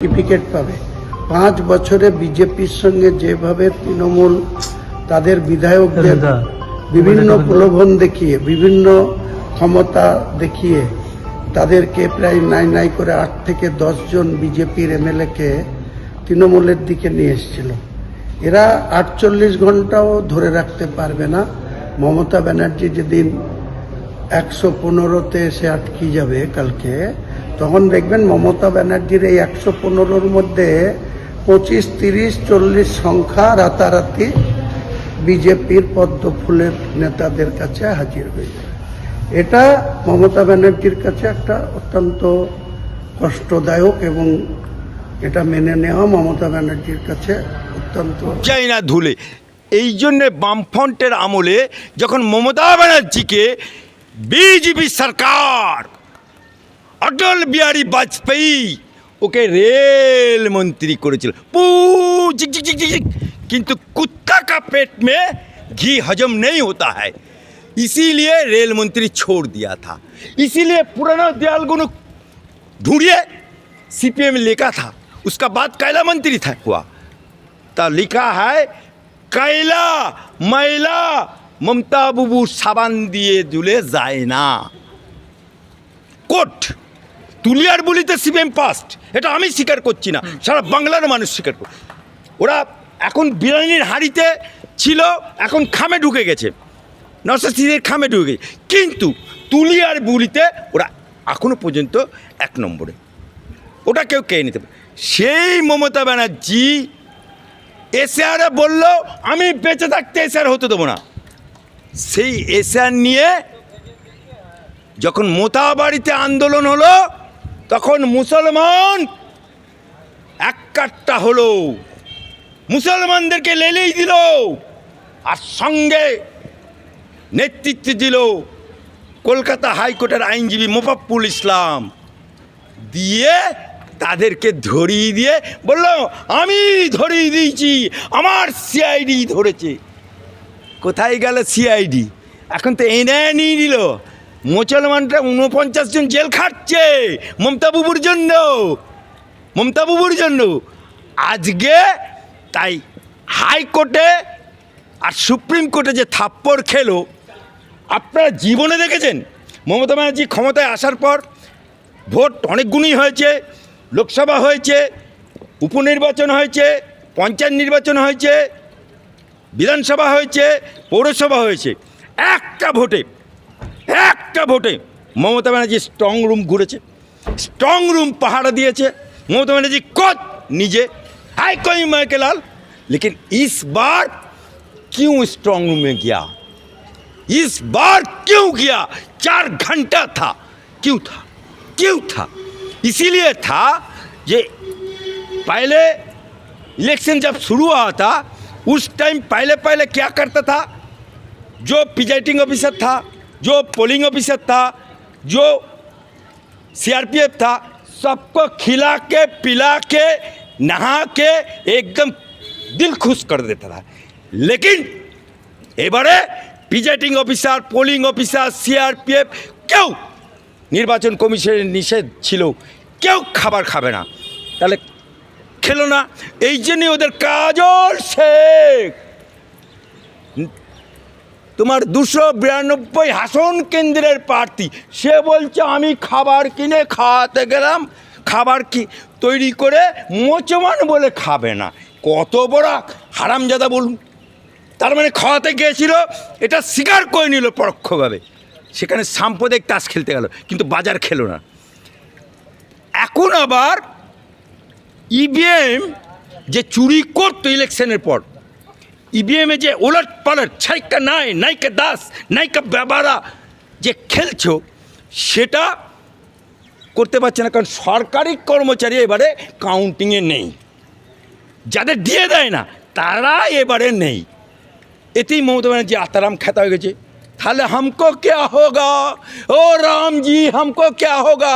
Certificate পাবে। 5 বছরে বিজেপির সঙ্গে যেভাবে তৃণমূল তাদের বিধায়কদের বিভিন্ন প্রলোভন দেখিয়ে, বিভিন্ন ক্ষমতা দেখিয়ে তাদেরকে প্রায় নাই করে 8 থেকে 10 জন বিজেপির এমএলএকে তৃণমূলের দিকে নিয়ে এসেছিল। এরা 48 ঘন্টাও ধরে রাখতে পারবে না। মমতা ব্যানার্জি যেদিন 115তে এসে আটকে যাবে কালকে, তখন দেখবেন মমতা ব্যানার্জির এই 115-র মধ্যে 25, 30, 40 সংখ্যা রাতারাতি বিজেপির পদ্ম ফুলের নেতাদের কাছে হাজির হয়ে যাবে। এটা মমতা ব্যানার্জির কাছে একটা অত্যন্ত কষ্টদায়ক এবং এটা মেনে নেওয়া মমতা ব্যানার্জির কাছে অত্যন্ত চাই না ধুলে। এই জন্যে বামফ্রন্টের আমলে যখন মমতা ব্যানার্জিকে বিজেপি সরকার অটল বিহারী বাজপেয়ী ওকে রেল मंत्री করেছিল, किंतु कुत्ता का पेट में घी हजम नहीं होता है, इसीलिए रेल मंत्री छोड़ दिया था। इसीलिए पुराना दयाल गुण ढूंढिए, सीपीएम लिखा था, उसका बाद कैला मंत्री था हुआ, तब लिखा है कैला मैला ममता बुबू साबान दिए धुले যায় না। কোট তুলিয়ার বলিতে সিপিএম পাস্ট, এটা আমি স্বীকার করছি না, সারা বাংলার মানুষ স্বীকার করে। ওরা এখন বিরিয়ানির হাঁড়িতে ছিল, এখন খামে ঢুকে গেছে, নরসিংদীর খামে ঢুকে গেছে, কিন্তু তুলিয়ার বুলিতে ওরা এখনো পর্যন্ত 1 নম্বরে, ওটা কেউ কে নিতে পারে। সেই মমতা ব্যানার্জি এসআরে বলল আমি বেঁচে থাকতে এসআর হতে দেবো না। সেই এসআর নিয়ে যখন মোতাবাড়িতে আন্দোলন হলো, তখন মুসলমান এক কাট্টা হলো, মুসলমানদেরকে লেলেই দিল, আর সঙ্গে নেতৃত্ব দিল কলকাতা হাইকোর্টের আইনজীবী মোফাপ্পুল ইসলাম, দিয়ে তাদেরকে ধরিয়ে দিয়ে বলল আমি ধরিয়ে দিয়েছি, আমার সিআইডি ধরেছে। কোথায় গেল সিআইডি? এখন তো এনে নিয়ে নিল। মুসলমানরা 49 জন জেল খাটছে মমতা বুবুর জন্য, মমতা বুবুর জন্য। আজকে তাই হাইকোর্টে আর সুপ্রিম কোর্টে যে থাপ্পড় খেলো, আপনারা জীবনে দেখেছেন? মমতা ব্যানার্জি ক্ষমতায় আসার পর ভোট অনেকগুণই হয়েছে, লোকসভা হয়েছে, উপনির্বাচন হয়েছে, পঞ্চায়েত নির্বাচন হয়েছে, বিধানসভা হয়েছে, পৌরসভা হয়েছে, একটা ভোটে মমতা ব্যানার্জি স্ট্রং রুম ঘুরেছে, স্ট্রং রুম পাহারা दिए ममता बनर्जी खुद निजे है कोई मैं के लाल। लेकिन इस बार क्यों स्ट्रॉन्ग रूम में गया, इस बार क्यों गया? 4 घंटा था, क्यों था? इसीलिए था ये पहले इलेक्शन जब शुरू हुआ था, उस टाइम पहले क्या करता था, जो प्रिजाइडिंग ऑफिसर था, जो पोलिंग ऑफिसर था, जो सीआरपीएफ था, सबको खिला के पिला के नहा के एकदम दिल खुश कर देता था। लेकिन एबारे presiding officer, polling officer, CRPF क्यों निर्वाचन कमिशনের নিষেধ ছিল, কেউ খাবার খাবে না, তাহলে খেলো না। এই জন্যই ওদের কাজল শেখ তোমার 292 হাসন কেন্দ্রের প্রার্থী, সে বলছে আমি খাবার কিনে খাওয়াতে গেলাম, খাবার কি তৈরি করে মোচমান বলে খাবে না। কত বড় হারামজাদা বলুন। তার মানে খাওয়াতে গিয়েছিল, এটা স্বীকার করে নিল পরোক্ষভাবে। সেখানে সাম্প্রদায়িক তাস খেলতে গেল, কিন্তু বাজার খেলো না। এখন আবার ইভিএম যে চুরি করতো ইলেকশনের পর, ইভিএমে যে ওলট পালট 6 9 10 9 12 যে খেলছো, সেটা করতে পারছে না, কারণ সরকারি কর্মচারী এবারে কাউন্টিংয়ে নেই, যাদের দিয়ে দেয় না তারা এবারে নেই। এতেই মমতা ব্যানার্জি আতারাম খ্যাতা হয়ে গেছে। তাহলে हमको क्या होगा, ও রাম জি हमको क्या होगा,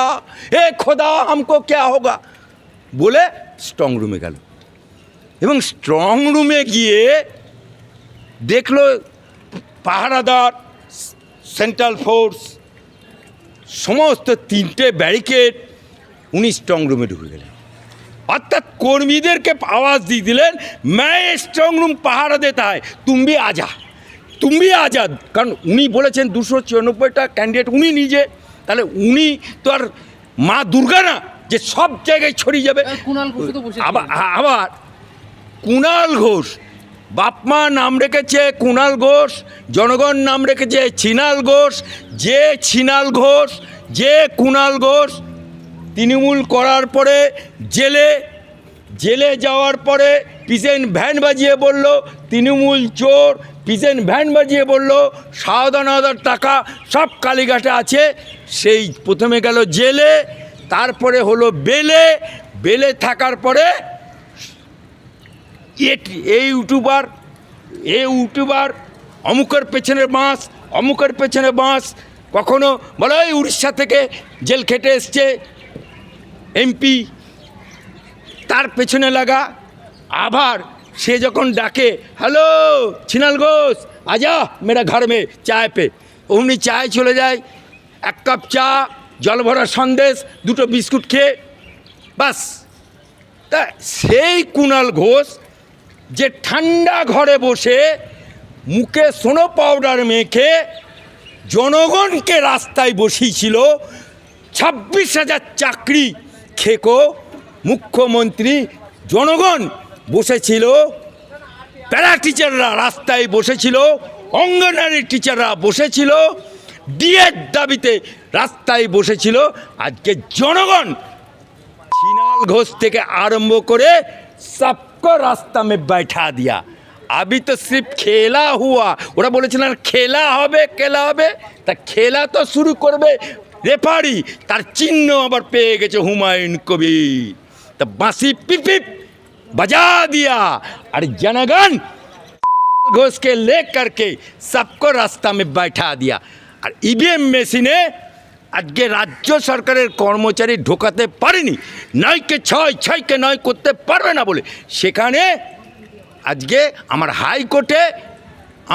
এ খোদা हमको क्या होगा বলে স্ট্রং রুমে গেল। এবং স্ট্রং রুমে গিয়ে দেখলো পাহারাদার, সেন্ট্রাল ফোর্স, সমস্ত 3টে ব্যারিকেড, উনি স্ট্রং রুমে ঢুকে গেলেন। অর্থাৎ কর্মীদেরকে আওয়াজ দিয়ে দিলেন मैं स्ट्रॉन्ग रूम पहारा देता है तुम भी আজাদ। কারণ উনি বলেছেন 294টা ক্যান্ডিডেট উনি নিজে, তাহলে উনি তো আর মা দুর্গা না যে সব জায়গায় ছড়িয়ে যাবে। আবার কুণাল ঘোষ, বাপমা নাম রেখেছে কুণাল ঘোষ, জনগণ নাম রেখেছে ছিনাল ঘোষ। যে কুণাল ঘোষ তৃণমূল করার পরে জেলে যাওয়ার পরে পিছন ভ্যান বাজিয়ে বলল তৃণমূল চোর, পিছন ভ্যান বাজিয়ে বলল 7,000 টাকা সব কালীঘাটে আছে। সেই প্রথমে গেল জেলে, তারপরে হলো বেলে থাকার পরে এই ইউটিউবার অমুকের পেছনে বাঁশ কখনো বলো এই উড়িষ্যা থেকে জেল খেটে এসছে এমপি, তার পেছনে লাগা। আবার সে যখন ডাকে হ্যালো ছিনাল ঘোষ আজা মেরা ঘর মে চায় পে, অমনি চায় চলে যায়, 1 কাপ চা, জল ভরা সন্দেশ, 2টো বিস্কুট খেয়ে বাস। তা সেই কুণাল ঘোষ যে ঠান্ডা ঘরে বসে মুখে সোনো পাউডার মেখে জনগণকে রাস্তায় বসিয়েছিল, 26,000 চাকরি খেকো মুখ্যমন্ত্রী, জনগণ বসেছিল, প্যারা টিচাররা রাস্তায় বসেছিল, অঙ্গনওয়াড়ি টিচাররা বসেছিল, ডিএর দাবিতে রাস্তায় বসেছিল। আজকে জনগণ ছিনাল ঘোষ থেকে আরম্ভ করে সবকো রাস্তা মে बैठा दिया। अभी तो सिर्फ खेला हुआ, ওরা বলেছিলেন খেলা হবে তা খেলা তো শুরু করবে রেফারি, তার চিহ্ন আবার পেয়ে গেছে হুমায়ুন কবির, তা বাঁশি পিপ পিপ बजा दिया। और जनगण घोष के लेकर के सबको रास्ता में बैठा दिया। और ईवीएम মেশিনে আজকে রাজ্য সরকারের কর্মচারী ঢোকাতে পারেনি, 9কে 6কে 9 করতে পারবে না বলে, সেখানে আজকে আমার হাইকোর্টে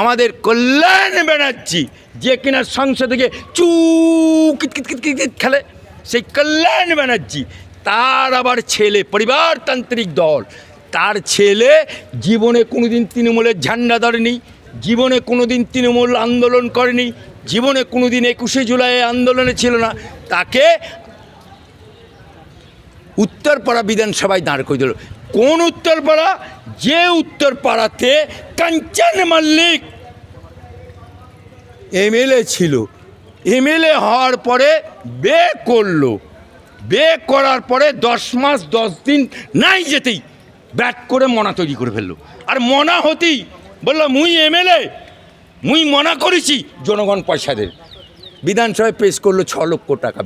আমাদের কল্যাণ ব্যানার্জি যে কিনা সংসদ থেকে কিট খেলে, সেই কল্যাণ ব্যানার্জি তার আবার ছেলে পরিবারতান্ত্রিক দল, তার ছেলে জীবনে কোনোদিন তৃণমূলের ঝান্ডা ধরেনি, জীবনে কোনোদিন তৃণমূল আন্দোলন করেনি, জীবনে কোনোদিন 21শে জুলাই আন্দোলনে ছিল না, তাকে উত্তরপাড়া বিধানসভায় দাঁড় করে দিল। কোন উত্তরপাড়া? যে উত্তরপাড়াতে কাঞ্চন মল্লিক এমএলএ ছিল, এমএলএ হওয়ার পরে বে করার পরে 10 মাস 10 দিন নাই যেতেই ব্যাট করে মনা তৈরি করে ফেললো। আর মনা হতেই বললো মুই এমএলএ, মুই মনা করেছি, জনগণ পয়সা দেন। বিধানসভায় পেশ করলো 6 লক্ষ টাকা।